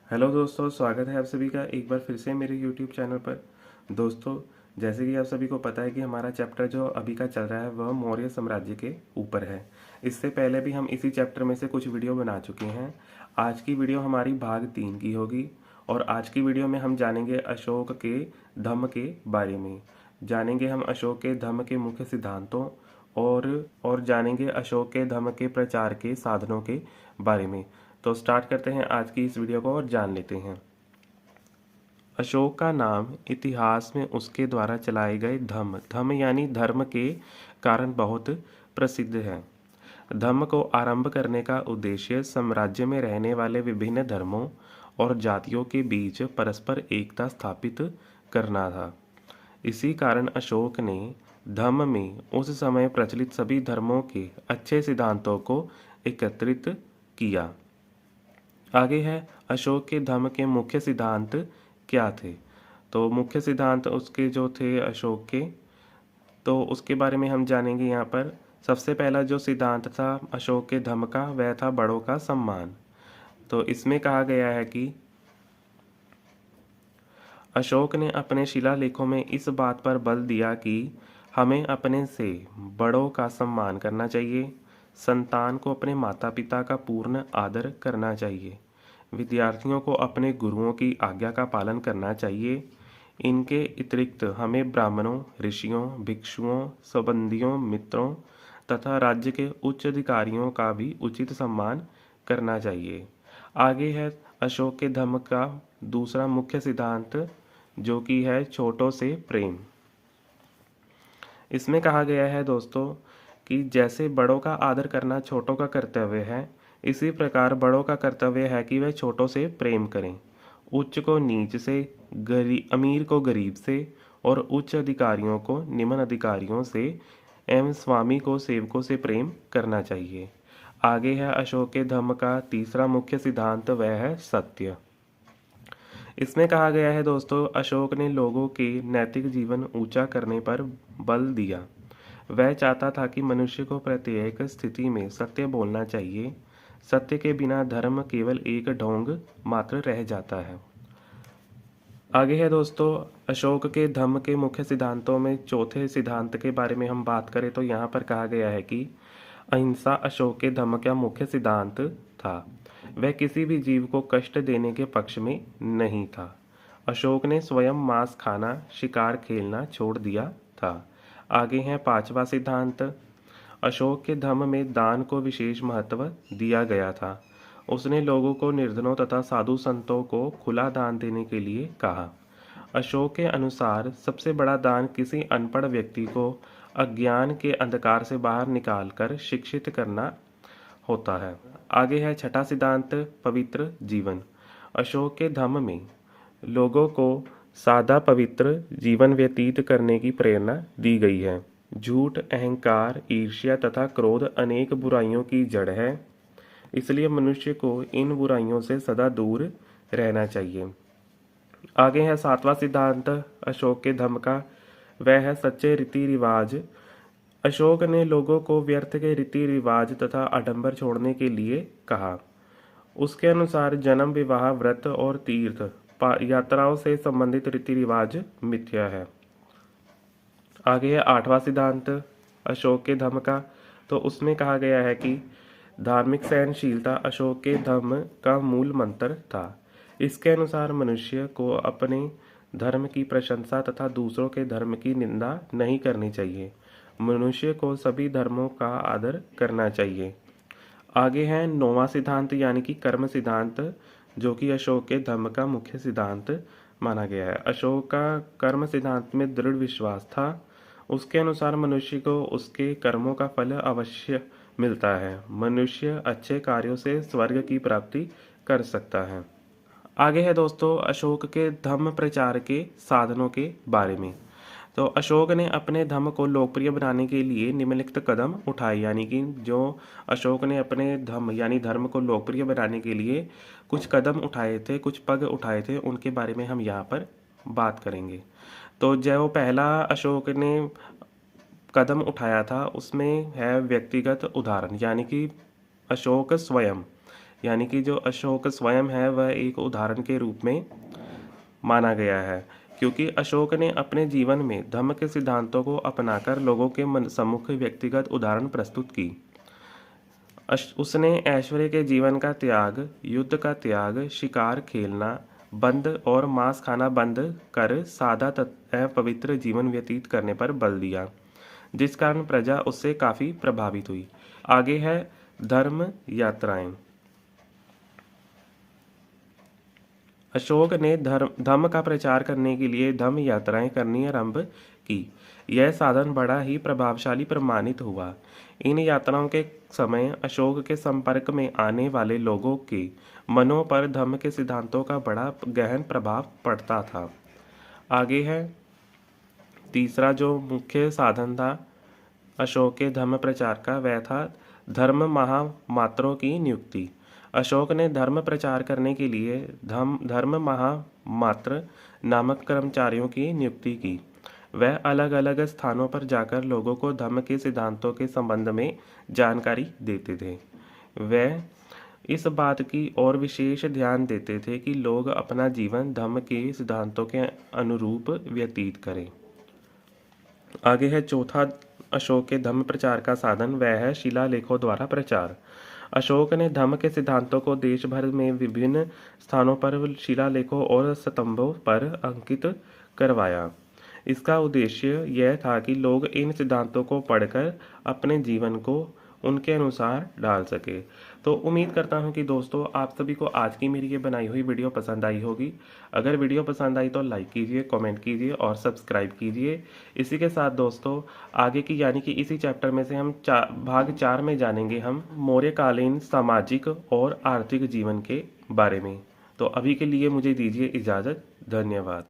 Hello दोस्तों, स्वागत है आप सभी का एक बार फिर से मेरे यूट्यूब चैनल पर। दोस्तों, जैसे कि आप सभी को पता है कि हमारा चैप्टर जो अभी का चल रहा है वह मौर्य साम्राज्य के ऊपर है। इससे पहले भी हम इसी चैप्टर में से कुछ वीडियो बना चुके हैं। आज की वीडियो हमारी भाग 3 की होगी और आज की वीडियो में हम जानेंगे अशोक के धम्म के बारे में। जानेंगे हम अशोक के धम्म के मुख्य सिद्धांतों और जानेंगे अशोक के धम्म के प्रचार के साधनों के बारे में। तो स्टार्ट करते हैं आज की इस वीडियो को और जान लेते हैं। अशोक का नाम इतिहास में उसके द्वारा चलाए गए धम्म यानी धर्म के कारण बहुत प्रसिद्ध है। धम्म को आरंभ करने का उद्देश्य साम्राज्य में रहने वाले विभिन्न धर्मों और जातियों के बीच परस्पर एकता स्थापित करना था। इसी कारण अशोक ने धम्म में उस समय प्रचलित सभी धर्मों के अच्छे सिद्धांतों को एकत्रित किया। आगे है अशोक के धम्म के मुख्य सिद्धांत क्या थे। तो मुख्य सिद्धांत उसके जो थे अशोक के, तो उसके बारे में हम जानेंगे यहाँ पर। सबसे पहला जो सिद्धांत था अशोक के धम्म का वह था बड़ों का सम्मान। तो इसमें कहा गया है कि अशोक ने अपने शिलालेखों में इस बात पर बल दिया कि हमें अपने से बड़ों का सम्मान करना चाहिए। संतान को अपने माता पिता का पूर्ण आदर करना चाहिए। विद्यार्थियों को अपने गुरुओं की आज्ञा का पालन करना चाहिए। इनके अतिरिक्त हमें ब्राह्मणों, ऋषियों, भिक्षुओं, संबंधियों, मित्रों तथा राज्य के उच्च अधिकारियों का भी उचित सम्मान करना चाहिए। आगे है अशोक के धम्म का दूसरा मुख्य सिद्धांत जो कि है छोटों से प्रेम। इसमें कहा गया है दोस्तों कि जैसे बड़ों का आदर करना छोटों का कर्तव्य है, इसी प्रकार बड़ों का कर्तव्य है कि वे छोटों से प्रेम करें। उच्च को नीच से, अमीर को गरीब से और उच्च अधिकारियों को निम्न अधिकारियों से एवं स्वामी को सेवकों से प्रेम करना चाहिए। आगे है अशोक के धम्म का तीसरा मुख्य सिद्धांत, वह है सत्य। इसमें कहा गया है दोस्तों अशोक ने लोगों के नैतिक जीवन ऊंचा करने पर बल दिया। वह चाहता था कि मनुष्य को प्रत्येक स्थिति में सत्य बोलना चाहिए। सत्य के बिना धर्म केवल एक ढोंग मात्र रह जाता है। आगे है दोस्तों अशोक के धम्म के मुख्य सिद्धांतों में चौथे सिद्धांत के बारे में हम बात करें तो यहाँ पर कहा गया है कि अहिंसा अशोक के धम्म का मुख्य सिद्धांत था। वह किसी भी जीव को कष्ट देने के पक्ष में नहीं था। अशोक ने स्वयं मांस खाना, शिकार खेलना छोड़ दिया था। आगे है पांचवा सिद्धांत। अशोक के धम्म में दान को विशेष महत्व दिया गया था। उसने लोगों को निर्धनों तथा साधु संतों को खुला दान देने के लिए कहा। अशोक के अनुसार सबसे बड़ा दान किसी अनपढ़ व्यक्ति को अज्ञान के अंधकार से बाहर निकालकर शिक्षित करना होता है। आगे है छठा सिद्धांत, पवित्र जीवन। अशोक के धम्म में लोगों को सादा पवित्र जीवन व्यतीत करने की प्रेरणा दी गई है। झूठ, अहंकार, ईर्ष्या तथा क्रोध अनेक बुराइयों की जड़ है। इसलिए मनुष्य को इन बुराइयों से सदा दूर रहना चाहिए। आगे है सातवां सिद्धांत अशोक के धम्म का, वह है सच्चे रीति रिवाज। अशोक ने लोगों को व्यर्थ के रीति रिवाज तथा आडंबर छोड़ने के लिए कहा। उसके अनुसार जन्म, विवाह, व्रत और तीर्थ यात्राओं से संबंधित रीति रिवाज मिथ्या है। आगे है आठवां सिद्धांत अशोक के धम्म का, तो उसमें कहा गया है कि धार्मिक सहनशीलता अशोक के धम्म का मूल मंत्र था। इसके अनुसार मनुष्य को अपने धर्म की प्रशंसा तथा दूसरों के धर्म की निंदा नहीं करनी चाहिए। मनुष्य को सभी धर्मों का आदर करना चाहिए। आगे है नौवां सिद्धांत यानी कि कर्म सिद्धांत, जो कि अशोक के धम्म का मुख्य सिद्धांत माना गया है। अशोक का कर्म सिद्धांत में दृढ़ विश्वास था। उसके अनुसार मनुष्य को उसके कर्मों का फल अवश्य मिलता है। मनुष्य अच्छे कार्यों से स्वर्ग की प्राप्ति कर सकता है। आगे है दोस्तों अशोक के धम्म प्रचार के साधनों के बारे में। तो अशोक ने अपने धम्म को लोकप्रिय बनाने के लिए निम्नलिखित कदम उठाए, यानी कि जो अशोक ने अपने धम्म यानी धर्म को लोकप्रिय बनाने के लिए कुछ कदम उठाए थे, कुछ पग उठाए थे, उनके बारे में हम यहाँ पर बात करेंगे। तो जो पहला अशोक ने कदम उठाया था उसमें है व्यक्तिगत उदाहरण, यानी कि अशोक स्वयं यानी कि जो अशोक स्वयं है वह एक उदाहरण के रूप में माना गया है, क्योंकि अशोक ने अपने जीवन में धम्म के सिद्धांतों को अपनाकर लोगों के मन सम्मुख व्यक्तिगत उदाहरण प्रस्तुत की। उसने ऐश्वर्य के जीवन का त्याग, युद्ध का त्याग, शिकार खेलना बंद और मांस खाना बंद कर सादा एवं पवित्र जीवन व्यतीत करने पर बल दिया, जिस कारण प्रजा उससे काफ़ी प्रभावित हुई। आगे है धर्म यात्राएं। अशोक ने धम्म का प्रचार करने के लिए धम्म यात्राएं करनी आरंभ की। यह साधन बड़ा ही प्रभावशाली प्रमाणित हुआ। इन यात्राओं के समय अशोक के संपर्क में आने वाले लोगों के मनों पर धम्म के सिद्धांतों का बड़ा गहन प्रभाव पड़ता था। आगे है तीसरा जो मुख्य साधन था अशोक के धर्म प्रचार का, वह था धर्म महामात्रों की नियुक्ति। अशोक ने धर्म प्रचार करने के लिए धर्म महामात्र नामक कर्मचारियों की नियुक्ति की। वह अलग अलग स्थानों पर जाकर लोगों को धर्म के सिद्धांतों के संबंध में जानकारी देते थे। वह इस बात की ओर विशेष ध्यान देते थे कि लोग अपना जीवन धर्म के सिद्धांतों के अनुरूप व्यतीत करें। आगे है चौथा अशोक के धम्म प्रचार का साधन, वह है शिलालेखों द्वारा प्रचार। अशोक ने धम्म के सिद्धांतों को देश भर में विभिन्न स्थानों पर शिलालेखों और स्तंभों पर अंकित करवाया। इसका उद्देश्य यह था कि लोग इन सिद्धांतों को पढ़कर अपने जीवन को उनके अनुसार डाल सके। तो उम्मीद करता हूं कि दोस्तों आप सभी को आज की मेरी ये बनाई हुई वीडियो पसंद आई होगी। अगर वीडियो पसंद आई तो लाइक कीजिए, कमेंट कीजिए और सब्सक्राइब कीजिए। इसी के साथ दोस्तों आगे की यानी कि इसी चैप्टर में से हम भाग 4 में जानेंगे हम मौर्यकालीन सामाजिक और आर्थिक जीवन के बारे में। तो अभी के लिए मुझे दीजिए इजाज़त। धन्यवाद।